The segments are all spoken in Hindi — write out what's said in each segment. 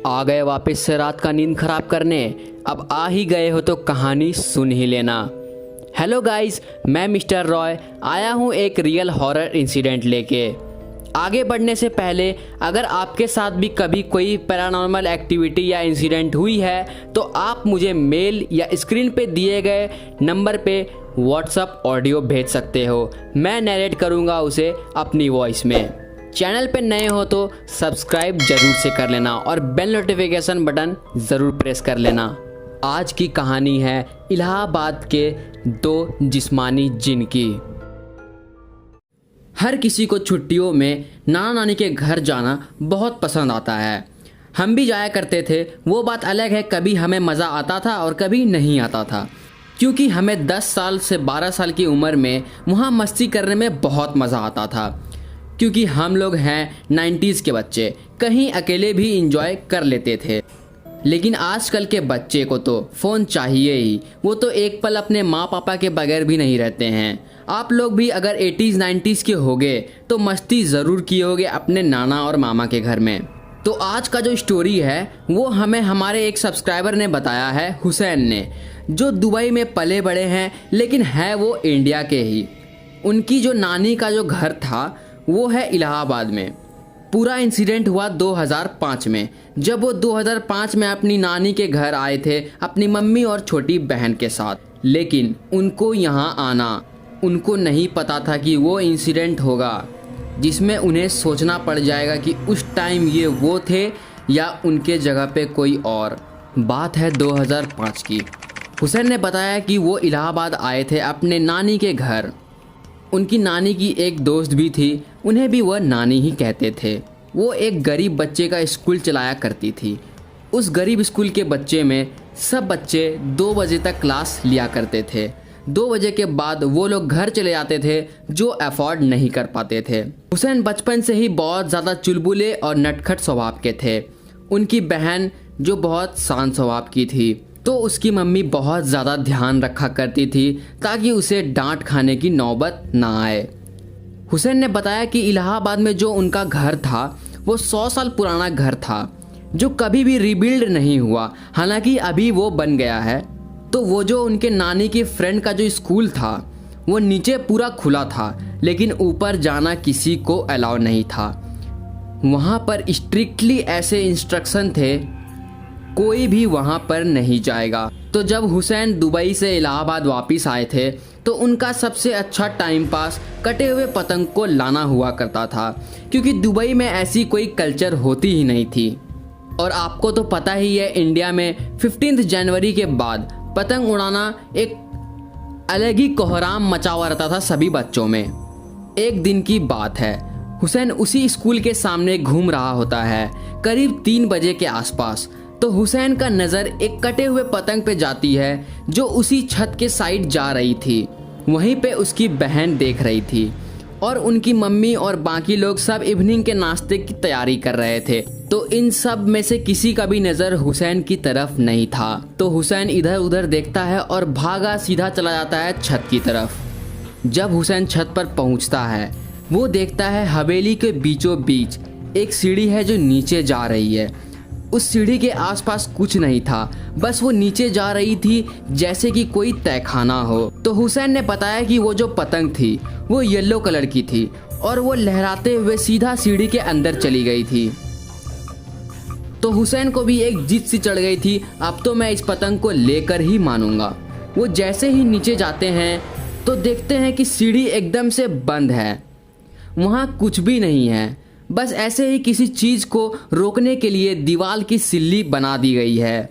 आ गए वापस से रात का नींद खराब करने। अब आ ही गए हो तो कहानी सुन ही लेना। हेलो गाइस, मैं मिस्टर रॉय आया हूँ एक रियल हॉरर इंसिडेंट लेके। आगे बढ़ने से पहले अगर आपके साथ भी कभी कोई पैरानॉर्मल एक्टिविटी या इंसिडेंट हुई है तो आप मुझे मेल या स्क्रीन पे दिए गए नंबर पे व्हाट्सएप ऑडियो भेज सकते हो। मैं नरेट करूँगा उसे अपनी वॉइस में। चैनल पे नए हो तो सब्सक्राइब जरूर से कर लेना और बेल नोटिफिकेशन बटन ज़रूर प्रेस कर लेना। आज की कहानी है इलाहाबाद के दो जिस्मानी जिन की। हर किसी को छुट्टियों में नाना नानी के घर जाना बहुत पसंद आता है। हम भी जाया करते थे। वो बात अलग है, कभी हमें मज़ा आता था और कभी नहीं आता था, क्योंकि हमें 10 साल से 12 साल की उम्र में वहाँ मस्ती करने में बहुत मज़ा आता था। क्योंकि हम लोग हैं 90s के बच्चे, कहीं अकेले भी इंजॉय कर लेते थे। लेकिन आजकल के बच्चे को तो फ़ोन चाहिए ही। वो तो एक पल अपने माँ पापा के बगैर भी नहीं रहते हैं। आप लोग भी अगर 80s 90s के होगे तो मस्ती ज़रूर किए होगे अपने नाना और मामा के घर में। तो आज का जो स्टोरी है वो हमें हमारे एक सब्सक्राइबर ने बताया है, हुसैन ने, जो दुबई में पले बड़े हैं लेकिन है वो इंडिया के ही। उनकी जो नानी का जो घर था वो है इलाहाबाद में। पूरा इंसिडेंट हुआ 2005 में, जब वो 2005 में अपनी नानी के घर आए थे अपनी मम्मी और छोटी बहन के साथ। लेकिन उनको यहाँ आना, उनको नहीं पता था कि वो इंसिडेंट होगा जिसमें उन्हें सोचना पड़ जाएगा कि उस टाइम ये वो थे या उनके जगह पे कोई और। बात है 2005 की। हुसैन ने बताया कि वो इलाहाबाद आए थे अपने नानी के घर। उनकी नानी की एक दोस्त भी थी, उन्हें भी वह नानी ही कहते थे। वो एक गरीब बच्चे का स्कूल चलाया करती थी। उस गरीब स्कूल के बच्चे में सब बच्चे 2 बजे तक क्लास लिया करते थे। 2 बजे के बाद वो लोग घर चले जाते थे जो अफोर्ड नहीं कर पाते थे। हुसैन बचपन से ही बहुत ज़्यादा चुलबुले और नटखट स्वभाव के थे। उनकी बहन जो बहुत शांत स्वभाव की थी, तो उसकी मम्मी बहुत ज़्यादा ध्यान रखा करती थी ताकि उसे डांट खाने की नौबत ना आए। हुसैन ने बताया कि इलाहाबाद में जो उनका घर था वो 100 साल पुराना घर था जो कभी भी रीबिल्ड नहीं हुआ। हालांकि अभी वो बन गया है। तो वो जो उनके नानी की फ्रेंड का जो स्कूल था वो नीचे पूरा खुला था, लेकिन ऊपर जाना किसी को अलाउ नहीं था। वहाँ पर स्ट्रिक्टली ऐसे इंस्ट्रक्शन थे, कोई भी वहाँ पर नहीं जाएगा। तो जब हुसैन दुबई से इलाहाबाद वापस आए थे तो उनका सबसे अच्छा टाइम पास कटे हुए पतंग को लाना हुआ करता था, क्योंकि दुबई में ऐसी कोई कल्चर होती ही नहीं थी। और आपको तो पता ही है, इंडिया में 15 जनवरी के बाद पतंग उड़ाना एक अलग ही कोहराम मचा हुआ रहता था सभी बच्चों में। एक दिन की बात है, हुसैन उसी स्कूल के सामने घूम रहा होता है करीब 3 बजे के आसपास। तो हुसैन का नज़र एक कटे हुए पतंग पे जाती है जो उसी छत के साइड जा रही थी। वहीं पे उसकी बहन देख रही थी और उनकी मम्मी और बाकी लोग सब इवनिंग के नाश्ते की तैयारी कर रहे थे। तो इन सब में से किसी का भी नज़र हुसैन की तरफ नहीं था। तो हुसैन इधर उधर देखता है और भागा सीधा चला जाता है छत की तरफ। जब हुसैन छत पर पहुंचता है वो देखता है हवेली के बीचों बीच एक सीढ़ी है जो नीचे जा रही है। उस सीढ़ी के आसपास कुछ नहीं था, बस वो नीचे जा रही थी जैसे कि कोई तहखाना हो। तो हुसैन ने बताया कि वो जो पतंग थी वो येलो कलर की थी और वो लहराते हुए सीधा सीढ़ी के अंदर चली गई थी। तो हुसैन को भी एक जिद सी चढ़ गई थी, अब तो मैं इस पतंग को लेकर ही मानूंगा। वो जैसे ही नीचे जाते हैं तो देखते हैं कि सीढ़ी एकदम से बंद है, वहाँ कुछ भी नहीं है। बस ऐसे ही किसी चीज़ को रोकने के लिए दीवार की सिल्ली बना दी गई है।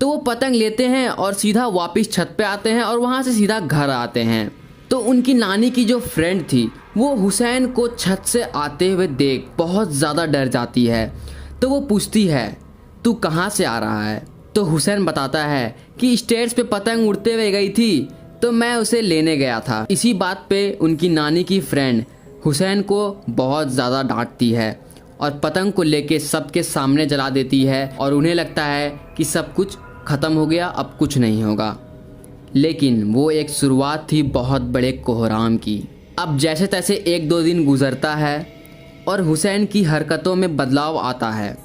तो वो पतंग लेते हैं और सीधा वापस छत पे आते हैं और वहाँ से सीधा घर आते हैं। तो उनकी नानी की जो फ्रेंड थी वो हुसैन को छत से आते हुए देख बहुत ज़्यादा डर जाती है। तो वो पूछती है, तू कहाँ से आ रहा है? तो हुसैन बताता है कि स्टेयर्स पे पतंग उड़ते हुए गई थी तो मैं उसे लेने गया था। इसी बात पे उनकी नानी की फ्रेंड हुसैन को बहुत ज़्यादा डांटती है और पतंग को लेके सबके सामने जला देती है और उन्हें लगता है कि सब कुछ ख़त्म हो गया, अब कुछ नहीं होगा। लेकिन वो एक शुरुआत थी बहुत बड़े कोहराम की। अब जैसे तैसे 1-2 दिन गुजरता है और हुसैन की हरकतों में बदलाव आता है।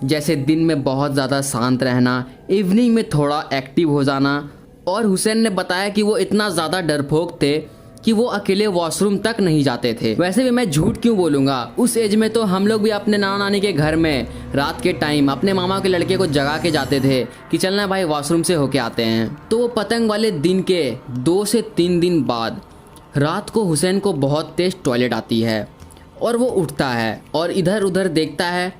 जैसे दिन में बहुत ज़्यादा शांत रहना, इवनिंग में थोड़ा एक्टिव हो जाना। और हुसैन ने बताया कि वो इतना ज़्यादा डरपोक थे कि वो अकेले वॉशरूम तक नहीं जाते थे। वैसे भी मैं झूठ क्यों बोलूँगा, उस एज में तो हम लोग भी अपने नाना नानी के घर में रात के टाइम अपने मामा के लड़के को जगा के जाते थे कि चलना भाई वॉशरूम से होके आते हैं। तो वो पतंग वाले दिन के 2 से 3 दिन बाद रात को हुसैन को बहुत तेज़ टॉयलेट आती है और वो उठता है और इधर उधर देखता है।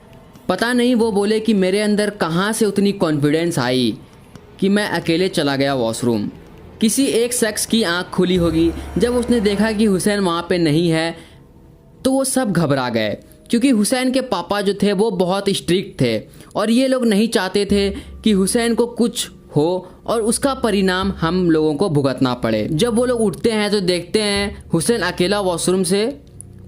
पता नहीं वो बोले कि मेरे अंदर कहाँ से उतनी कॉन्फिडेंस आई कि मैं अकेले चला गया वॉशरूम। किसी एक शख्स की आंख खुली होगी, जब उसने देखा कि हुसैन वहाँ पे नहीं है तो वो सब घबरा गए, क्योंकि हुसैन के पापा जो थे वो बहुत स्ट्रिक्ट थे और ये लोग नहीं चाहते थे कि हुसैन को कुछ हो और उसका परिणाम हम लोगों को भुगतना पड़े। जब वो लोग उठते हैं तो देखते हैं हुसैन अकेला वॉशरूम से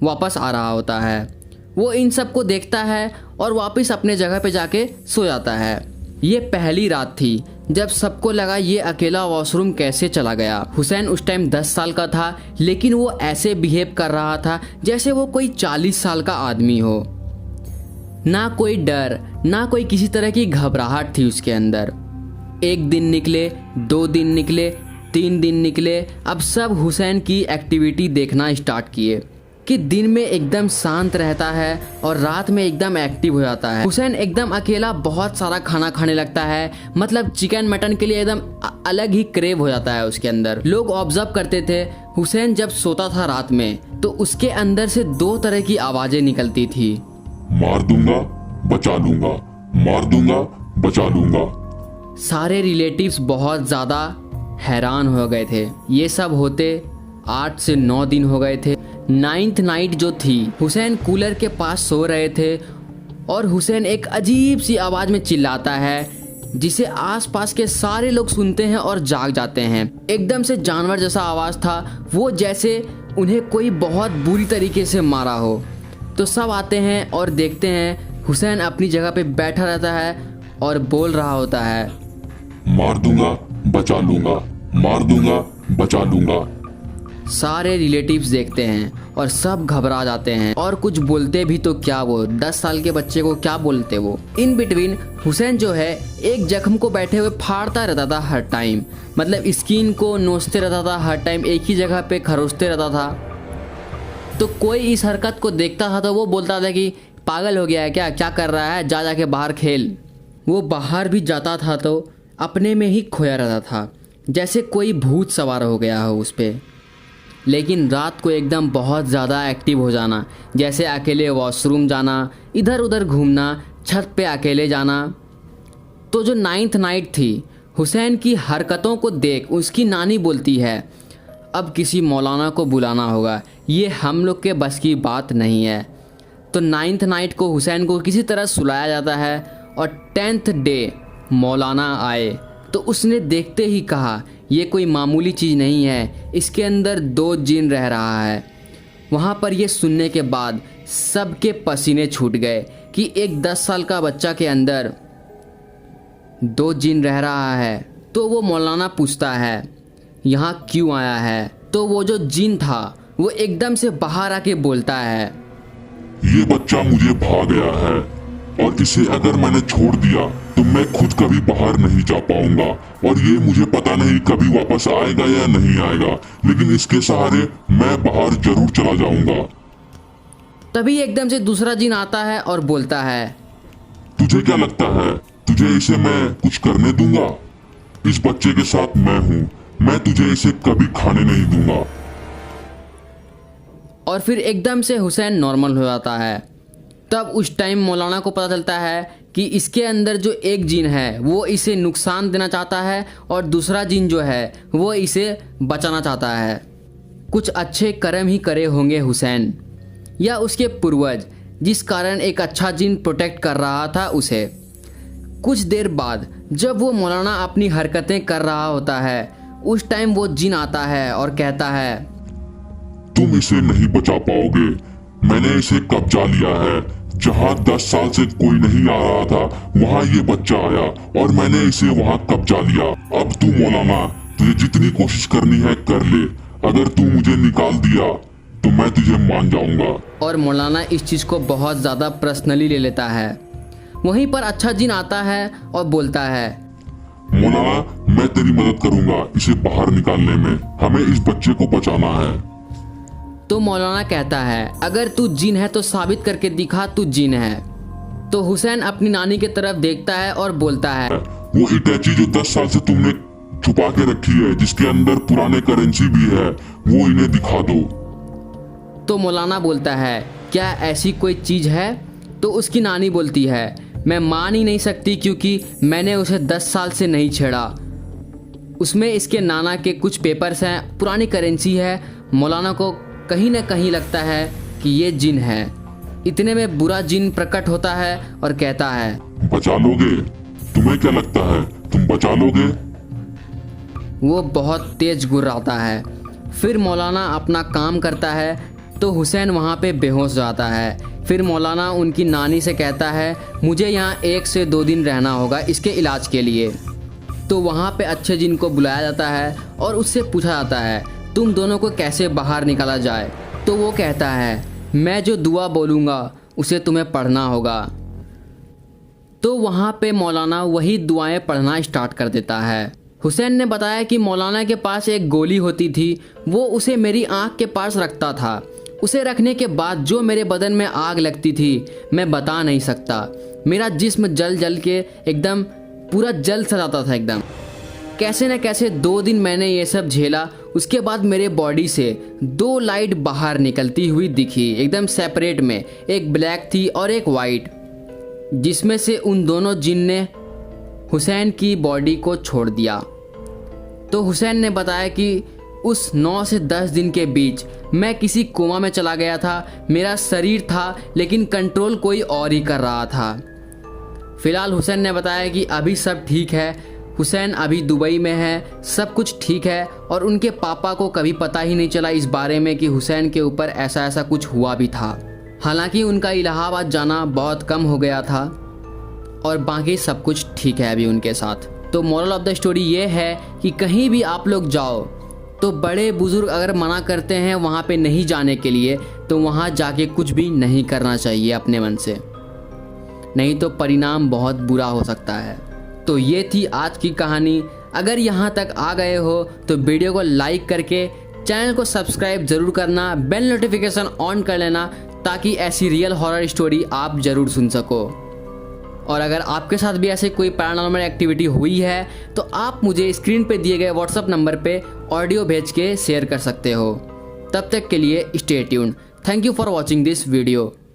वापस आ रहा होता है। वो इन सब को देखता है और वापस अपने जगह पे जाके सो जाता है। ये पहली रात थी जब सबको लगा ये अकेला वॉशरूम कैसे चला गया। हुसैन उस टाइम 10 साल का था, लेकिन वो ऐसे बिहेव कर रहा था जैसे वो कोई 40 साल का आदमी हो। ना कोई डर, ना कोई किसी तरह की घबराहट थी उसके अंदर। 1 दिन निकले, 2 दिन निकले, 3 दिन निकले। अब सब हुसैन की एक्टिविटी देखना स्टार्ट किए कि दिन में एकदम शांत रहता है और रात में एकदम एक्टिव हो जाता है। हुसैन एकदम अकेला बहुत सारा खाना खाने लगता है, मतलब चिकन मटन के लिए एकदम अलग ही क्रेव हो जाता है उसके अंदर। लोग ऑब्जर्व करते थे हुसैन जब सोता था रात में तो उसके अंदर से 2 तरह की आवाजें निकलती थी, मार दूंगा बचा लूंगा, मार दूंगा बचा लूंगा। सारे रिलेटिव्स बहुत ज़्यादा हैरान हो गए थे। ये सब होते 8 से 9 दिन हो गए थे। 9th नाइट जो थी, हुसैन कूलर के पास सो रहे थे और हुसैन एक अजीब सी आवाज़ में चिल्लाता है जिसे आसपास के सारे लोग सुनते हैं और जाग जाते हैं। एकदम से जानवर जैसा आवाज़ था, वो जैसे उन्हें कोई बहुत बुरी तरीके से मारा हो। तो सब आते हैं और देखते हैं हुसैन अपनी जगह पे बैठा रहता है और बोल रहा होता है, मार दूंगा बचा लूंगा, मार दूंगा बचा लूंगा। सारे रिलेटिव्स देखते हैं और सब घबरा जाते हैं और कुछ बोलते भी तो क्या, वो 10 साल के बच्चे को क्या बोलते वो। इन बिटवीन हुसैन जो है एक जख्म को बैठे हुए फाड़ता रहता था हर टाइम, मतलब स्किन को नोचते रहता था हर टाइम, एक ही जगह पे खरोचते रहता था। तो कोई इस हरकत को देखता था तो वो बोलता था कि पागल हो गया है क्या, क्या कर रहा है, जा जाके बाहर खेल। वो बाहर भी जाता था तो अपने में ही खोया रहता था, जैसे कोई भूत सवार हो गया हो उस पर। लेकिन रात को एकदम बहुत ज़्यादा एक्टिव हो जाना, जैसे अकेले वॉशरूम जाना, इधर उधर घूमना, छत पे अकेले जाना। तो जो 9th नाइट थी, हुसैन की हरकतों को देख उसकी नानी बोलती है अब किसी मौलाना को बुलाना होगा, ये हम लोग के बस की बात नहीं है। तो 9th नाइट को हुसैन को किसी तरह सुलाया जाता है और 10th डे मौलाना आए तो उसने देखते ही कहा ये कोई मामूली चीज़ नहीं है, इसके अंदर 2 जिन रह रहा है। वहाँ पर ये सुनने के बाद सबके पसीने छूट गए कि एक 10 साल का बच्चा के अंदर 2 जिन रह रहा है। तो वो मौलाना पूछता है यहाँ क्यों आया है। तो वो जो जिन था वो एकदम से बाहर आके बोलता है ये बच्चा मुझे भा गया है और इसे अगर मैंने छोड़ दिया तो मैं खुद कभी बाहर नहीं जा पाऊंगा और ये मुझे पता नहीं कभी वापस आएगा या नहीं आएगा, लेकिन इसके सहारे मैं बाहर जरूर चला जाऊंगा। तभी एकदम से दूसरा जिन आता है और बोलता है तुझे क्या लगता है तुझे इसे मैं कुछ करने दूंगा? इस बच्चे के साथ मैं हूँ, मैं तुझे इसे कभी खाने नहीं दूंगा। और फिर एकदम से हुसैन नॉर्मल हो जाता है। तब उस टाइम मौलाना को पता चलता है कि इसके अंदर जो एक जिन है वो इसे नुकसान देना चाहता है और दूसरा जिन जो है वो इसे बचाना चाहता है। कुछ अच्छे कर्म ही करे होंगे हुसैन या उसके पूर्वज, जिस कारण एक अच्छा जिन प्रोटेक्ट कर रहा था उसे। कुछ देर बाद जब वो मौलाना अपनी हरकतें कर रहा होता है, उस टाइम वो जिन आता है और कहता है तुम इसे नहीं बचा पाओगे, मैंने इसे कब्जा लिया है। जहाँ 10 साल से कोई नहीं आ रहा था वहाँ ये बच्चा आया और मैंने इसे वहाँ कब्जा लिया। अब तू मौलाना, तुझे जितनी कोशिश करनी है कर ले, अगर तू मुझे निकाल दिया तो मैं तुझे मान जाऊंगा। और मौलाना इस चीज़ को बहुत ज़्यादा पर्सनली ले लेता है। वहीं पर अच्छा जिन आता है और बोलता है, मौलाना मैं तेरी मदद करूंगा इसे बाहर निकालने में, हमें इस बच्चे को बचाना है। तो मौलाना कहता है, अगर तू जिन है तो साबित करके दिखा तू जिन है। तो हुसैन अपनी नानी की तरफ देखता है और बोलता है, वो इटैची जो 10 साल से तुमने छुपा के रखी है, जिसके अंदर पुराने करेंसी भी है, वो इन्हें दिखा दो। तो मौलाना बोलता है, क्या ऐसी कोई चीज़ है? तो उसकी नानी बोलती है, मैं मान ही नहीं सकती क्योंकि मैंने उसे 10 साल से नहीं छेड़ा। उसमें इसके नाना के कुछ पेपर्स हैं, पुरानी करेंसी है। मौलाना को कहीं ना कहीं लगता है कि ये जिन है। इतने में बुरा जिन प्रकट होता है और कहता है, बचा लोगे? तुम्हें क्या लगता है तुम बचा लोगे? वो बहुत तेज गुर्राता है। फिर मौलाना अपना काम करता है तो हुसैन वहाँ पे बेहोश जाता है। फिर मौलाना उनकी नानी से कहता है, मुझे यहाँ 1 से 2 दिन रहना होगा इसके इलाज के लिए। तो वहाँ पे अच्छे जिन को बुलाया जाता है और उससे पूछा जाता है, तुम दोनों को कैसे बाहर निकाला जाए? तो वो कहता है, मैं जो दुआ बोलूँगा उसे तुम्हें पढ़ना होगा। तो वहाँ पे मौलाना वही दुआएं पढ़ना स्टार्ट कर देता है। हुसैन ने बताया कि मौलाना के पास एक गोली होती थी, वो उसे मेरी आँख के पास रखता था। उसे रखने के बाद जो मेरे बदन में आग लगती थी मैं बता नहीं सकता। मेरा जिस्म जल जल के एकदम पूरा जल सा जाता था एकदम। कैसे न कैसे 2 दिन मैंने ये सब झेला। उसके बाद मेरे बॉडी से 2 लाइट बाहर निकलती हुई दिखी, एकदम सेपरेट में। एक ब्लैक थी और एक वाइट, जिसमें से उन दोनों जिन ने हुसैन की बॉडी को छोड़ दिया। तो हुसैन ने बताया कि उस 9 से 10 दिन के बीच मैं किसी कोमा में चला गया था। मेरा शरीर था लेकिन कंट्रोल कोई और ही कर रहा था। फिलहाल हुसैन ने बताया कि अभी सब ठीक है। हुसैन अभी दुबई में है, सब कुछ ठीक है। और उनके पापा को कभी पता ही नहीं चला इस बारे में कि हुसैन के ऊपर ऐसा ऐसा कुछ हुआ भी था। हालांकि उनका इलाहाबाद जाना बहुत कम हो गया था और बाकी सब कुछ ठीक है अभी उनके साथ। तो मोरल ऑफ द स्टोरी ये है कि कहीं भी आप लोग जाओ तो बड़े बुजुर्ग अगर मना करते हैं वहाँ पे नहीं जाने के लिए, तो वहाँ जाके कुछ भी नहीं करना चाहिए अपने मन से, नहीं तो परिणाम बहुत बुरा हो सकता है। तो ये थी आज की कहानी। अगर यहाँ तक आ गए हो तो वीडियो को लाइक करके चैनल को सब्सक्राइब ज़रूर करना, बेल नोटिफिकेशन ऑन कर लेना ताकि ऐसी रियल हॉरर स्टोरी आप ज़रूर सुन सको। और अगर आपके साथ भी ऐसे कोई पैरानॉर्मल एक्टिविटी हुई है तो आप मुझे स्क्रीन पे दिए गए व्हाट्सएप नंबर पे ऑडियो भेज के शेयर कर सकते हो। तब तक के लिए stay tuned. Thank you for watching this video.